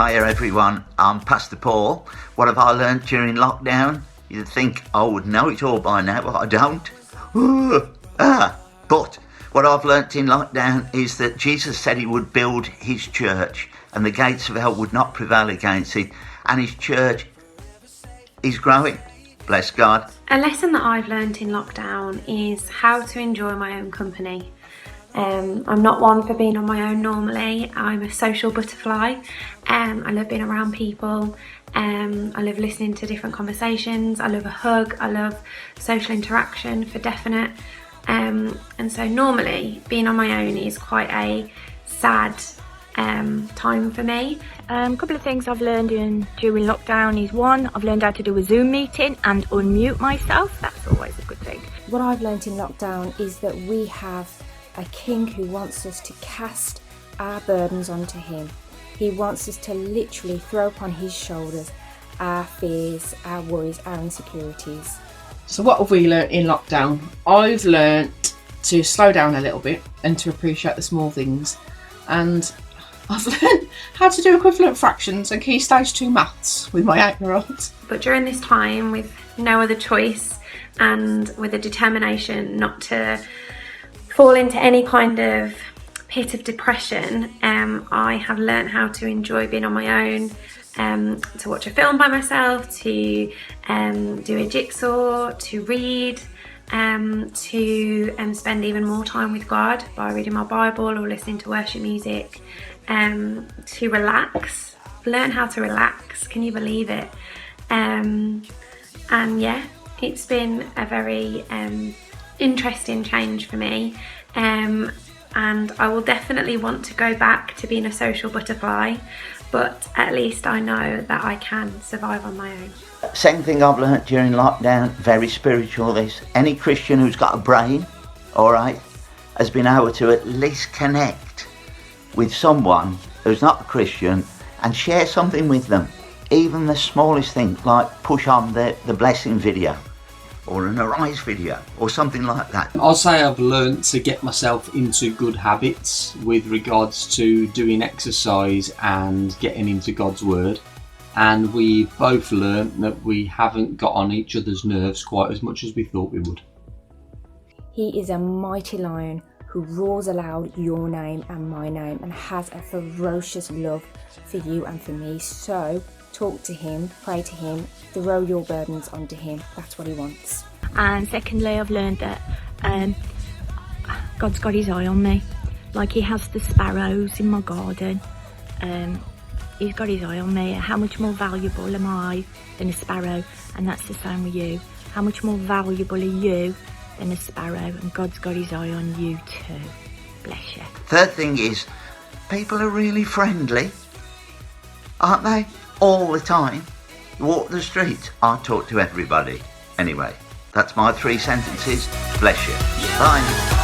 Hiya everyone, I'm Pastor Paul. What have I learnt during lockdown? You'd think I would know it all by now, but I don't. But what I've learnt in lockdown is that Jesus said he would build his church and the gates of hell would not prevail against it, and his church is growing. Bless God. A lesson that I've learnt in lockdown is how to enjoy my own company. I'm not one for being on my own normally. I'm a social butterfly. I love being around people. I love listening to different conversations. I love a hug. I love social interaction for definite. And so normally being on my own is quite a sad time for me. A couple of things I've learned during lockdown is one, I've learned how to do a Zoom meeting and unmute myself. That's always a good thing. What I've learned in lockdown is that we have a King who wants us to cast our burdens onto him. He wants us to literally throw upon his shoulders our fears, our worries, our insecurities. So what have we learnt in lockdown? I've learnt to slow down a little bit and to appreciate the small things. And I've learnt how to do equivalent fractions and key stage 2 maths with my 8-year-old. But during this time, with no other choice and with a determination not to fall into any kind of pit of depression, I have learnt how to enjoy being on my own, to watch a film by myself, to do a jigsaw, to read, to spend even more time with God by reading my Bible or listening to worship music, to relax, learn how to relax. Can you believe it? And yeah, it's been a very interesting change for me, and I will definitely want to go back to being a social butterfly, but at least I know that I can survive on my own. Second thing I've learnt during lockdown, very spiritual this, any Christian who's got a brain, alright, has been able to at least connect with someone who's not a Christian and share something with them. Even the smallest thing, like push on the blessing video or an Arise video or something like that. I'll say I've learnt to get myself into good habits with regards to doing exercise and getting into God's Word. And we both learnt that we haven't got on each other's nerves quite as much as we thought we would. He is a mighty lion who roars aloud your name and my name and has a ferocious love for you and for me. So talk to him, pray to him, throw your burdens onto him. That's what he wants. And secondly, I've learned that God's got his eye on me. Like he has the sparrows in my garden. He's got his eye on me. How much more valuable am I than a sparrow? And that's the same with you. How much more valuable are you than a sparrow? And God's got his eye on you too. Bless you. Third thing is, people are really friendly, aren't they? All the time. You walk the streets, I talk to everybody. Anyway, that's my 3 sentences. Bless you. Bye.